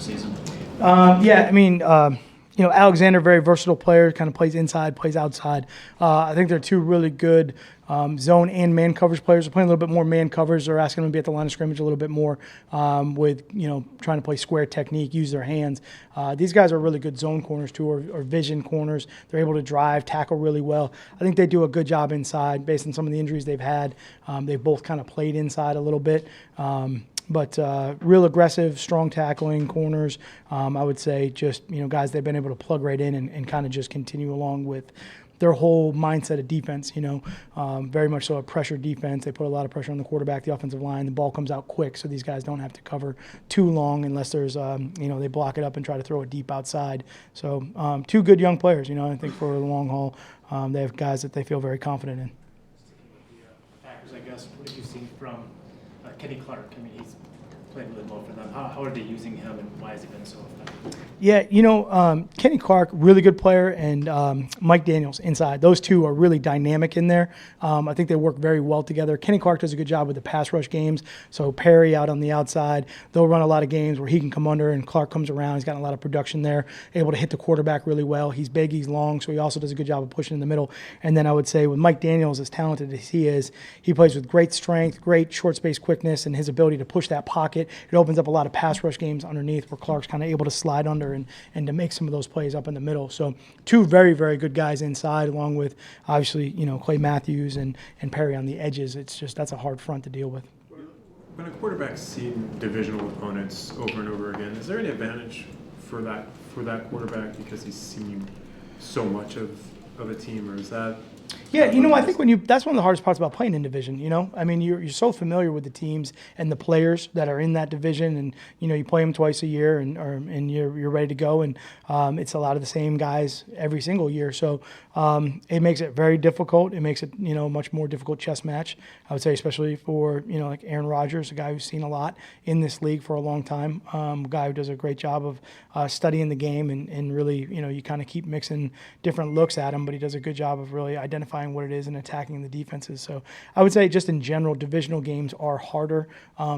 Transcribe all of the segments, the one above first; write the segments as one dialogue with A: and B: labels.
A: season?
B: Yeah, I mean, Alexander, very versatile player, kind of plays inside, plays outside. I think they're two really good zone and man coverage players. They're playing a little bit more man covers. They're asking them to be at the line of scrimmage a little bit more with, trying to play square technique, use their hands. These guys are really good zone corners too, or vision corners. They're able to drive, tackle really well. I think they do a good job inside based on some of the injuries they've had. They've both kind of played inside a little bit. But real aggressive, strong tackling corners. I would say just, guys they've been able to plug right in and kind of just continue along with their whole mindset of defense, very much so a pressure defense. They put a lot of pressure on the quarterback, the offensive line. The ball comes out quick, so these guys don't have to cover too long unless there's, they block it up and try to throw it deep outside. So two good young players, I think for the long haul. They have guys that they feel very confident in.
C: Sticking with the Packers, I guess, what have you seen from Kenny Clark? I mean, he's played really well for them. How are they using him, and why has he been so effective?
B: Yeah, Kenny Clark, really good player, and Mike Daniels inside. Those two are really dynamic in there. I think they work very well together. Kenny Clark does a good job with the pass rush games. So Perry out on the outside, they'll run a lot of games where he can come under and Clark comes around. He's gotten a lot of production there, able to hit the quarterback really well. He's big, he's long, so he also does a good job of pushing in the middle. And then I would say with Mike Daniels, as talented as he is, he plays with great strength, great short space quickness, and his ability to push that pocket. It opens up a lot of pass rush games underneath where Clark's kind of able to slide under and to make some of those plays up in the middle. So two very, very good guys inside, along with obviously, Clay Matthews and Perry on the edges. It's just, that's a hard front to deal with.
D: When a quarterback's seen divisional opponents over and over again, is there any advantage for that quarterback because he's seen so much of a team, or is that?
B: Yeah, I think that's one of the hardest parts about playing in division, I mean, you're so familiar with the teams and the players that are in that division, and, you play them twice a year and you're ready to go, and it's a lot of the same guys every single year. So it makes it very difficult. It makes it, much more difficult chess match, I would say, especially for, like Aaron Rodgers, a guy who's seen a lot in this league for a long time, a guy who does a great job of studying the game and really, you kind of keep mixing different looks at him, but he does a good job of really identifying what it is and attacking the defenses. So I would say just in general, divisional games are harder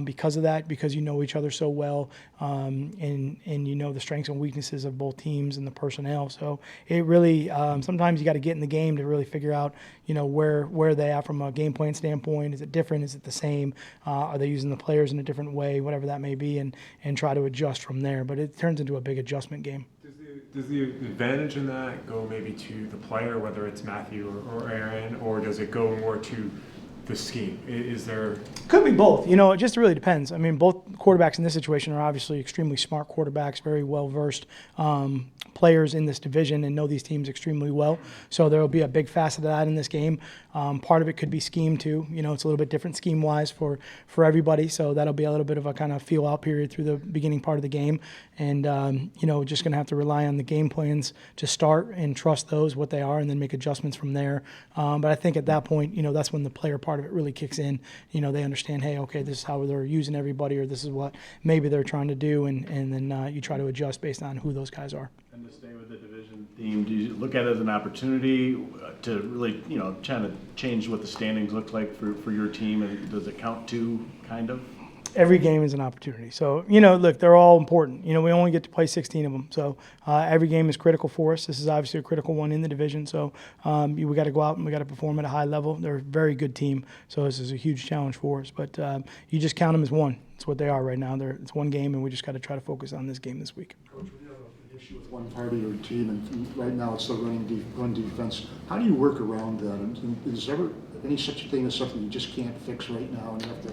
B: because of that, because you know each other so well, and you know the strengths and weaknesses of both teams and the personnel. So it really, sometimes you got to get in the game to really figure out, where they are from a game plan standpoint. Is it different? Is it the same? Are they using the players in a different way? Whatever that may be, and try to adjust from there. But it turns into a big adjustment game.
D: Does the advantage in that go maybe to the player, whether it's Matthew or Aaron, or does it go more to the scheme? Is there?
B: Could be both. It just really depends. I mean, both quarterbacks in this situation are obviously extremely smart quarterbacks, very well-versed players in this division and know these teams extremely well. So there will be a big facet of that in this game. Part of it could be scheme too. It's a little bit different scheme-wise for everybody. So that'll be a little bit of a kind of feel-out period through the beginning part of the game. And, just going to have to rely on the game plans to start and trust those, what they are, and then make adjustments from there. But I think at that point, that's when the player part of it really kicks in. They understand, hey, okay, this is how they're using everybody, or this is what maybe they're trying to do, and then you try to adjust based on who those guys are.
A: And to stay with the division theme, do you look at it as an opportunity to really, trying to change what the standings look like for your team, and does it count too, kind of?
B: Every game is an opportunity. So, look, they're all important. We only get to play 16 of them. So every game is critical for us. This is obviously a critical one in the division. So we got to go out and we got to perform at a high level. They're a very good team. So this is a huge challenge for us. But you just count them as one. It's what they are right now. It's one game, and we just got to try to focus on this game this week.
E: Coach, when you have an issue with one part of your team, and right now it's the run defense, how do you work around that? And is there ever any such thing as something you just can't fix right now and you have to,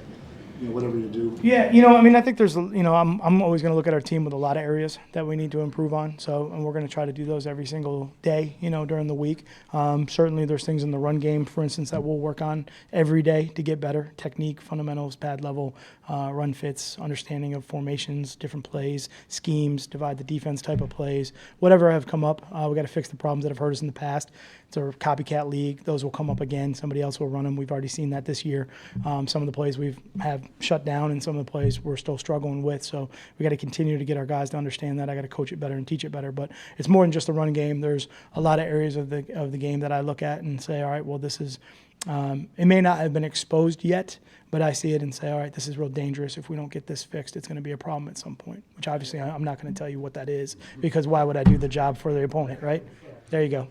E: whatever you do?
B: Yeah, I think there's, I'm always going to look at our team with a lot of areas that we need to improve on. So, and we're going to try to do those every single day, during the week. Certainly there's things in the run game, for instance, that we'll work on every day to get better. Technique, fundamentals, pad level, run fits, understanding of formations, different plays, schemes, divide the defense type of plays. Whatever have come up, we got to fix the problems that have hurt us in the past. It's a copycat league. Those will come up again. Somebody else will run them. We've already seen that this year. Some of the plays we've have shut down in some of the plays we're still struggling with. So we got to continue to get our guys to understand that. I got to coach it better and teach it better. But it's more than just the run game. There's a lot of areas of the game that I look at and say, all right, well, this is it may not have been exposed yet, but I see it and say, all right, this is real dangerous. If we don't get this fixed, it's going to be a problem at some point, which obviously I'm not going to tell you what that is, because why would I do the job for the opponent, right? There you go.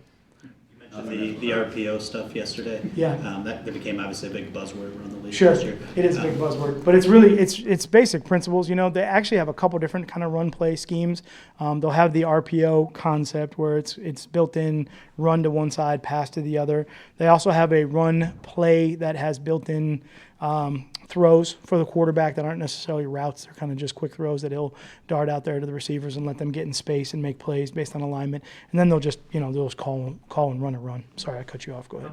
F: The RPO stuff yesterday.
B: Yeah.
F: That became obviously a big buzzword around the league
B: Sure,
F: last year.
B: it is a big buzzword, but it's really it's basic principles. You know, they actually have a couple different kind of run play schemes. They'll have the RPO concept where it's built in run to one side, pass to the other. They also have a run play that has built in throws for the quarterback that aren't necessarily routes. They're kind of just quick throws that he'll dart out there to the receivers and let them get in space and make plays based on alignment. And then they'll just call and run a run. Sorry, I cut you off. Go ahead.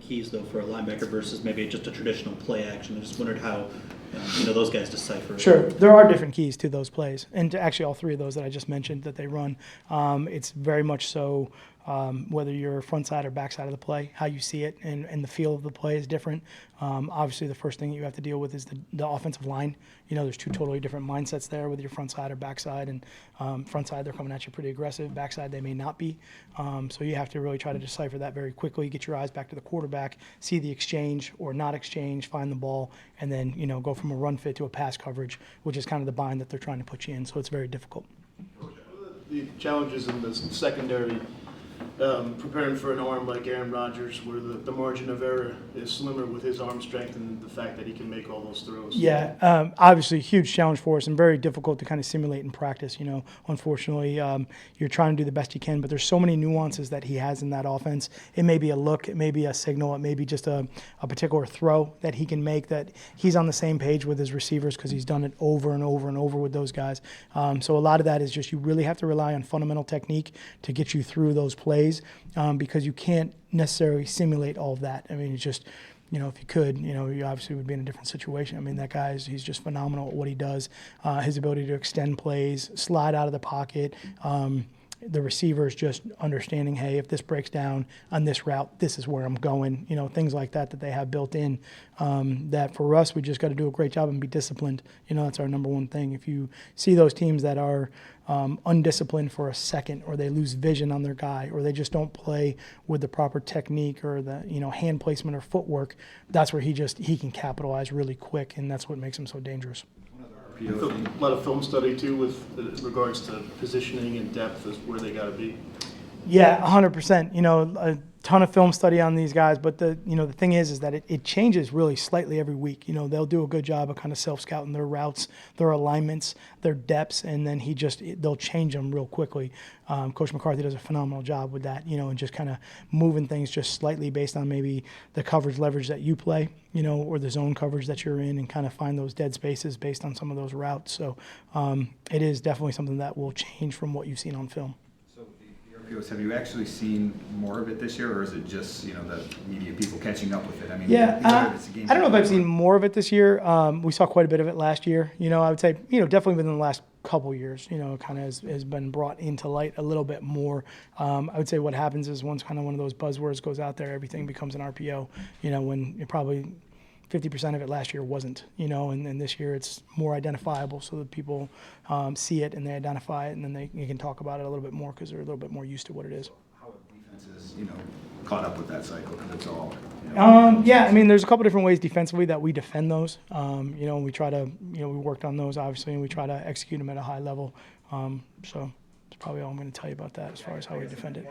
F: Keys though for a linebacker versus maybe just a traditional play action. I just wondered how those guys decipher.
B: Sure, there are different keys to those plays, and to actually all three of those that I just mentioned that they run. It's very much so whether you're front side or back side of the play, how you see it, and the feel of the play is different. Obviously, the first thing that you have to deal with is the offensive line. There's two totally different mindsets there, whether you're front side or back side. And front side, they're coming at you pretty aggressive. Back side, they may not be. So you have to really try to decipher that very quickly, get your eyes back to the quarterback, see the exchange or not exchange, find the ball, and then go from a run fit to a pass coverage, which is kind of the bind that they're trying to put you in. So it's very difficult.
G: The challenges in the secondary, preparing for an arm like Aaron Rodgers, where the margin of error is slimmer with his arm strength and the fact that he can make all those throws.
B: Yeah, obviously a huge challenge for us and very difficult to kind of simulate in practice. Unfortunately, you're trying to do the best you can, but there's so many nuances that he has in that offense. It may be a look, it may be a signal, it may be just a particular throw that he can make that he's on the same page with his receivers because he's done it over and over and over with those guys. So a lot of that is just you really have to rely on fundamental technique to get you through those plays. Because you can't necessarily simulate all of that. I mean, it's just, if you could, you obviously would be in a different situation. I mean, that he's just phenomenal at what he does. His ability to extend plays, slide out of the pocket, the receivers just understanding, hey, if this breaks down on this route, this is where I'm going, things like that they have built in, that for us, we just got to do a great job and be disciplined. That's our number one thing. If you see those teams that are undisciplined for a second, or they lose vision on their guy, or they just don't play with the proper technique or the hand placement or footwork, that's where he can capitalize really quick, and that's what makes him so dangerous.
G: A lot of film study too with regards to positioning and depth is where they got to be.
B: Yeah, 100%. A ton of film study on these guys, but the thing is that it changes really slightly every week. They'll do a good job of kind of self-scouting their routes, their alignments, their depths, and then they'll change them real quickly. Coach McCarthy does a phenomenal job with that, and just kind of moving things just slightly based on maybe the coverage leverage that you play, or the zone coverage that you're in, and kind of find those dead spaces based on some of those routes. So it is definitely something that will change from what you've seen on film.
H: Have you actually seen more of it this year, or is it just the media people catching up with it? I mean,
B: yeah, I don't know if I've seen more of it this year. We saw quite a bit of it last year. I would say definitely within the last couple years, kind of has been brought into light a little bit more. I would say what happens is once kind of one of those buzzwords goes out there, everything becomes an RPO. When it probably 50% of it last year wasn't, and this year it's more identifiable so that people see it and they identify it, and then you can talk about it a little bit more because they're a little bit more used to what it is.
H: How have defenses, caught up with that cycle? Because it's all.
B: Yeah, I mean, there's a couple different ways defensively that we defend those. And we try to, we worked on those obviously, and we try to execute them at a high level. So that's probably all I'm going to tell you about that as far as how we defend it.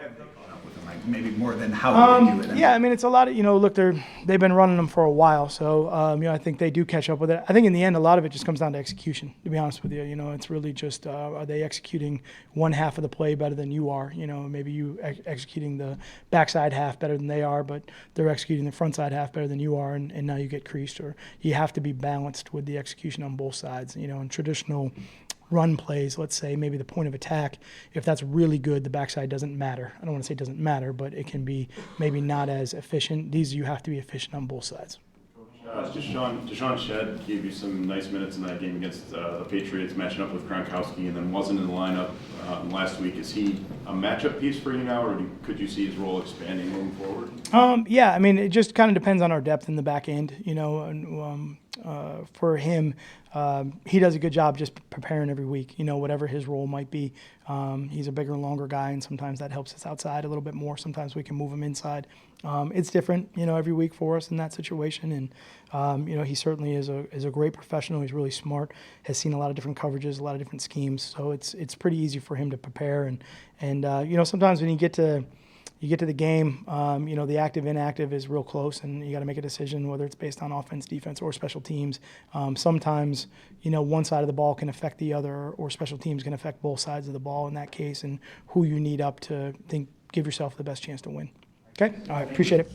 H: Maybe more than how they do it.
B: Yeah, I mean, it's a lot of, look, they've been running them for a while, so, I think they do catch up with it. I think in the end, a lot of it just comes down to execution, to be honest with you. It's really just, are they executing one half of the play better than you are? Maybe you executing the backside half better than they are, but they're executing the front side half better than you are, and now you get creased. Or you have to be balanced with the execution on both sides. In traditional run plays, let's say maybe the point of attack, if that's really good, the backside doesn't matter. I don't want to say it doesn't matter, but it can be maybe not as efficient. You have to be efficient on both sides.
I: Deshaun Shedd gave you some nice minutes in that game against the Patriots, matching up with Gronkowski, and then wasn't in the lineup last week. Is he a matchup piece for you now, or could you see his role expanding moving forward?
B: Yeah, I mean, it just kind of depends on our depth in the back end, and for him, he does a good job just preparing every week, whatever his role might be. He's a bigger and longer guy, and sometimes that helps us outside a little bit more. Sometimes we can move him inside. It's different, every week for us in that situation. And, he certainly is a great professional. He's really smart, has seen a lot of different coverages, a lot of different schemes. So it's pretty easy for him to prepare. And sometimes when you get to the game, the active inactive is real close, and you got to make a decision whether it's based on offense, defense, or special teams. Sometimes, one side of the ball can affect the other, or special teams can affect both sides of the ball in that case, and who you need up to give yourself the best chance to win. Okay? All right, appreciate it.